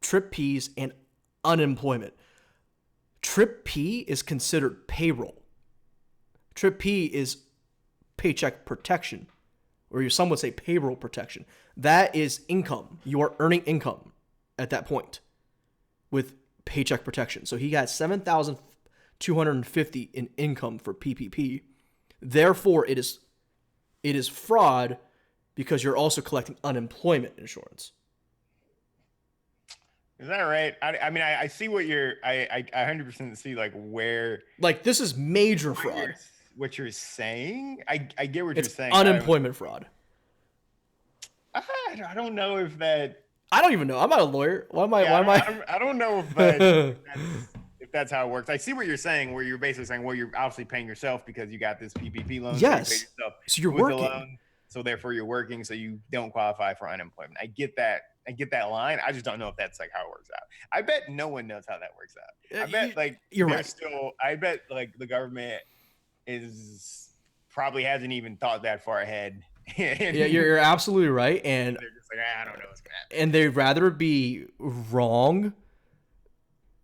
S2: Trip Ps, and unemployment. Trip P is considered payroll. Trip P is paycheck protection, or some would say payroll protection. That is income. You are earning income at that point with paycheck protection. So he got 7,250 in income for PPP. Therefore, it is fraud because you're also collecting unemployment insurance.
S1: Is that right? I mean, I see what you're. I 100% see like where
S2: Like this is major
S1: what you're
S2: fraud.
S1: what you're saying. I get what you're
S2: It's
S1: saying.
S2: unemployment fraud.
S1: I don't know if that.
S2: I don't even know. I'm not a lawyer. Why am I?
S1: Yeah,
S2: Why am I?
S1: I don't know if that if that's how it works. I see what you're saying, where you're basically saying, well, you're obviously paying yourself because you got this PPP loan, so you pay
S2: Yes.
S1: yourself
S2: So you're
S1: with the
S2: working.
S1: loan, so therefore you're working, so you don't qualify for unemployment. I get that. I get that line. I just don't know if that's like how it works out. I bet no one knows how that works out. I bet like
S2: You're
S1: there's
S2: right.
S1: still. I bet like the government is probably hasn't even thought that far ahead,
S2: Yeah,
S1: and
S2: you're absolutely right.
S1: they're just like, I don't know what's gonna happen.
S2: And they'd rather be wrong.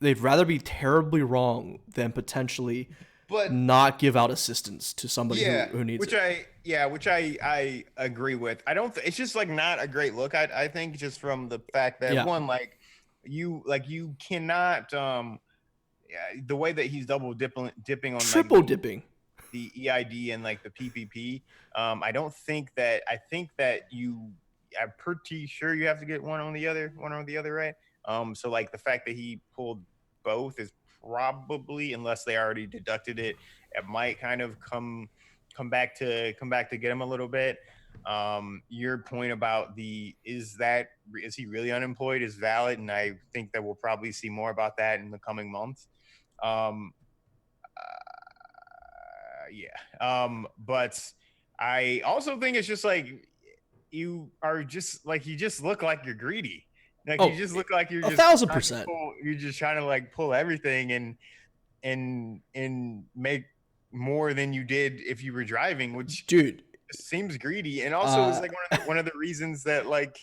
S2: They'd rather be terribly wrong than potentially
S1: But
S2: not give out assistance to somebody
S1: yeah,
S2: who needs
S1: which
S2: it.
S1: I agree with. I don't. It's just like not a great look. I think just from the fact that
S2: Yeah.
S1: one you cannot yeah, the way that he's double dipping on like
S2: Triple dipping.
S1: the EID and like the PPP. I don't think that. I think that you. I'm pretty sure you have to get one on the other, right? So like the fact that he pulled both is probably, unless they already deducted it, it might kind of come back to get him a little bit. Your point about is he really unemployed is valid, and I think that we'll probably see more about that in the coming months. Um, yeah. But I also think it's just like you are just like you just look like you're greedy. Like you
S2: Oh,
S1: just look like
S2: a thousand percent.
S1: you're just trying to like pull everything and make more than you did if you were driving, which
S2: Dude,
S1: seems greedy. And also is
S2: uh,
S1: like one of the reasons that like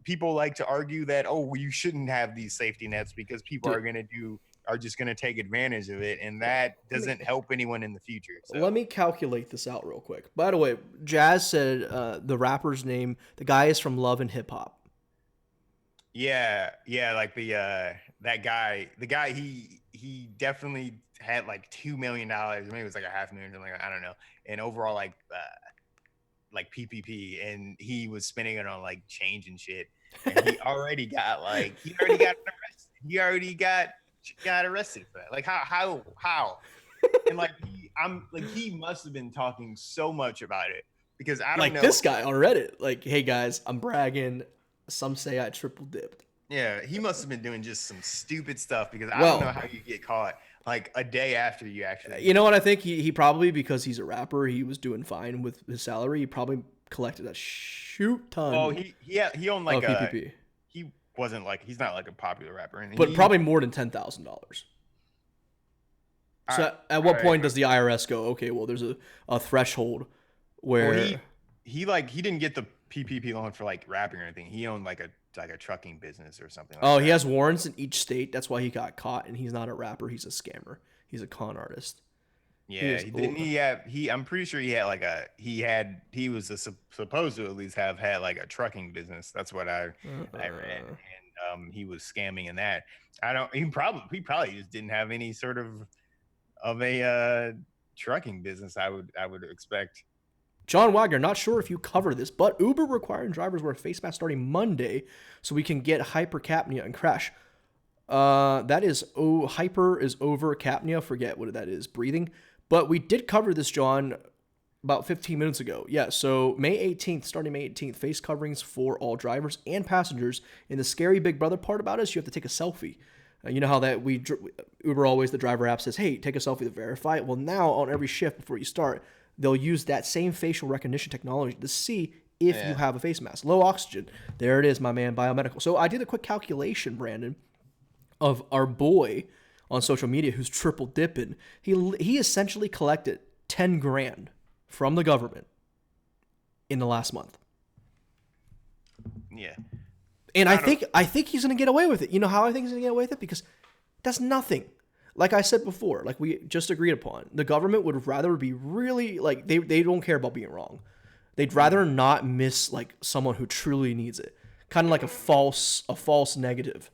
S1: people like to argue that, oh, well, you shouldn't have these safety nets because people
S2: dude,
S1: are just going to take advantage of it, and that
S2: let me
S1: doesn't help anyone in the future.
S2: let
S1: So
S2: me calculate this out real quick. By the way, Jazz said the rapper's name. The guy is from Love and Hip Hop.
S1: yeah, like that guy, the guy he definitely had like $2 million, maybe it was like a half million, something like that, I don't know, and overall like PPP, and he was spending it on like change and shit, and he already got arrested. He already got arrested for that. Like how, and like he must have been talking so much about it because I don't
S2: Like
S1: know.
S2: this guy on Reddit. Like, hey guys, I'm bragging. Some say I triple dipped.
S1: Yeah, he must have been doing just some stupid stuff because I don't know
S2: Well,
S1: how you get caught like a day after you actually.
S2: you know what I think? He probably, because he's a rapper, he was doing fine with his salary. He probably collected a shoot
S1: Well,
S2: ton
S1: he owned like
S2: of
S1: a
S2: PPP,
S1: he wasn't like he's not like a popular rapper, and
S2: but
S1: he
S2: probably more than $10,000.
S1: I,
S2: So at what
S1: I
S2: point does the IRS go, okay, well, there's a threshold
S1: well
S2: where,
S1: he didn't get the PPP loan for like rapping or anything. He owned like a trucking business or something like
S2: oh, he
S1: that.
S2: has warrants in each state. That's why he got caught, and he's not a rapper. He's a scammer. He's a con artist. He
S1: Yeah,
S2: is.
S1: he didn't he have he I'm pretty sure he had like he was supposed to at least have had like a trucking business. That's what I read, and he was scamming in that. I don't he probably just didn't have any sort of a trucking business. I would expect.
S2: John Wagner, not sure if you cover this, but Uber requiring drivers wear face masks starting Monday so we can get hypercapnia and crash. That is hyper is over capnia. Forget what that is. Breathing. But we did cover this, John, about 15 minutes ago. Yeah. So May 18th, starting May 18th, face coverings for all drivers and passengers. And the scary Big Brother part about it is you have to take a selfie. You know how that Uber always the driver app says, "Hey, take a selfie to verify it." Well, now on every shift before you start, they'll use that same facial recognition technology to see if you
S1: Yeah.
S2: have a face mask. Low oxygen. There it is, my man, biomedical. So I did a quick calculation, Brandon, of our boy on social media who's triple dipping. He essentially collected 10 grand from the government in the last month.
S1: Yeah.
S2: And
S1: I don't
S2: I think he's gonna get away with it. You know how I think he's gonna get away with it? Because that's nothing. Like I said before, like we just agreed upon, the government would rather be really like they don't care about being wrong. They'd rather not miss like someone who truly needs it. Kind of like a false negative.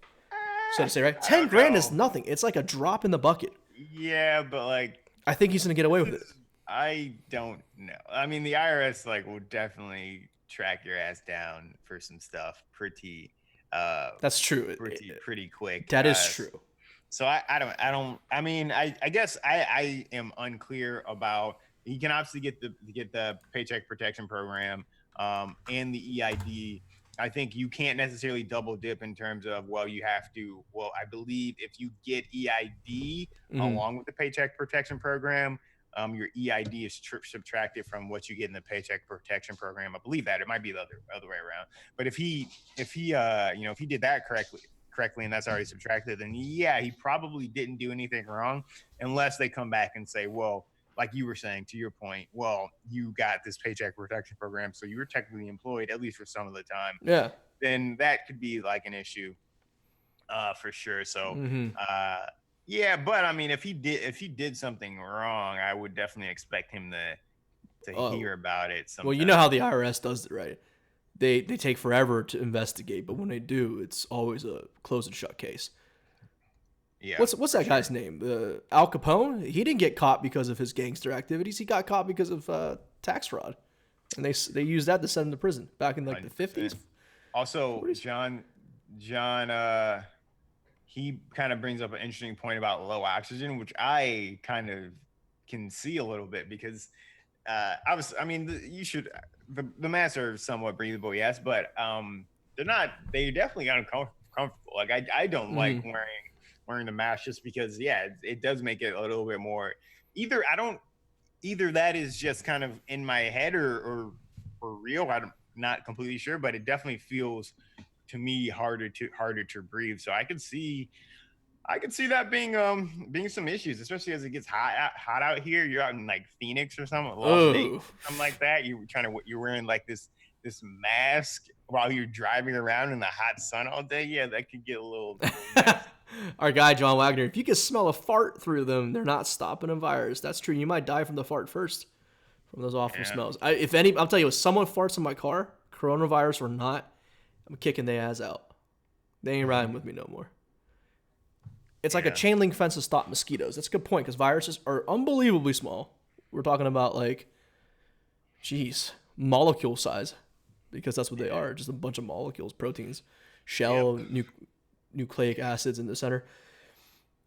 S2: So to say, right?
S1: I
S2: 10
S1: don't
S2: grand is
S1: know.
S2: nothing. It's like a drop in the bucket.
S1: Yeah, but like
S2: I think he's gonna get away with it.
S1: I don't know. I mean, the IRS like will definitely track your ass down for some stuff pretty.
S2: That's true.
S1: pretty quick.
S2: That is true.
S1: So I mean, I guess I am unclear about. He can obviously get the Paycheck Protection Program and the EID. I think you can't necessarily double dip in terms of, well, you have to. Well, I believe if you get EID along with the Paycheck Protection Program, your EID is subtracted from what you get in the Paycheck Protection Program. I believe that it might be the other way around. But if he if he did that correctly and that's already subtracted, then yeah, he probably didn't do anything wrong, unless they come back and say, well, like you were saying, to your point, well, you got this Paycheck Protection Program, so you were technically employed, at least for some of the time.
S2: Yeah.
S1: Then that could be like an issue, for sure. So, yeah, but I mean, if he did something wrong, I would definitely expect him to hear about it sometime.
S2: Well, you know how the IRS does it, right? They take forever to investigate, but when they do, it's always a close and shut case.
S1: Yeah.
S2: What's that guy's name? Al Capone? He didn't get caught because of his gangster activities. He got caught because of tax fraud, and they used that to send him to prison back in like the 50s.
S1: Also, John, he kind of brings up an interesting point about low oxygen, which I kind of can see a little bit, because the masks are somewhat breathable, yes, but they're definitely uncomfortable. Like I don't like wearing the mask, just because, yeah, it does make it a little bit more, either that is just kind of in my head or for real. I'm not completely sure, but it definitely feels to me harder to breathe. So I could see that being some issues, especially as it gets hot out here. You're out in like Phoenix or something, Las Vegas, something like that. You're wearing like this mask while you're driving around in the hot sun all day. Yeah, that could get a little
S2: Our guy John Wagner, if you can smell a fart through them, they're not stopping a virus. That's true. You might die from the fart first, from those awful smells. I'll tell you, if someone farts in my car, coronavirus or not, I'm kicking their ass out. They ain't riding with me no more. It's like a chain link fence to stop mosquitoes. That's a good point, because viruses are unbelievably small. We're talking about molecule size, because that's what they are, just a bunch of molecules, proteins, shell, nucleic acids in the center.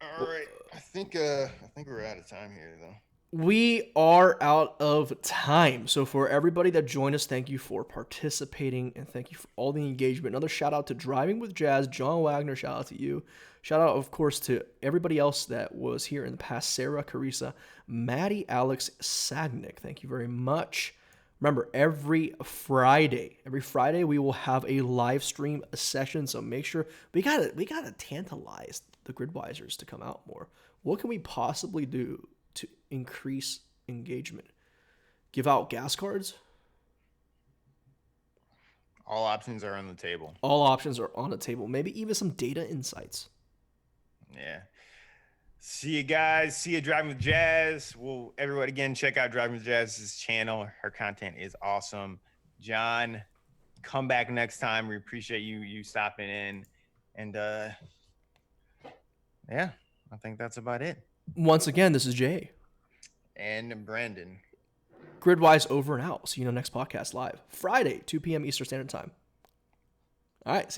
S1: All right, I think we're out of time here, though.
S2: We are out of time. So for everybody that joined us, thank you for participating, and thank you for all the engagement. Another shout out to Driving with Jazz, John Wagner. Shout out to you. Shout out, of course, to everybody else that was here in the past: Sarah, Carissa, Maddie, Alex, Sagnick. Thank you very much. Remember, every Friday we will have a live stream session. So make sure we gotta tantalize the Gridwisers to come out more. What can we possibly do to increase engagement? Give out gas cards?
S1: All options are on the table.
S2: All options are on the table. Maybe even some data insights.
S1: Yeah. See you guys. See you Driving with Jazz. Well, everyone, again, check out Driving with Jazz's channel. Her content is awesome. John, come back next time. We appreciate you stopping in. And yeah, I think that's about it.
S2: Once again, this is Jay.
S1: And Brandon.
S2: Gridwise over and out. See you in the next podcast live. Friday, 2 p.m. Eastern Standard Time. All right. See you.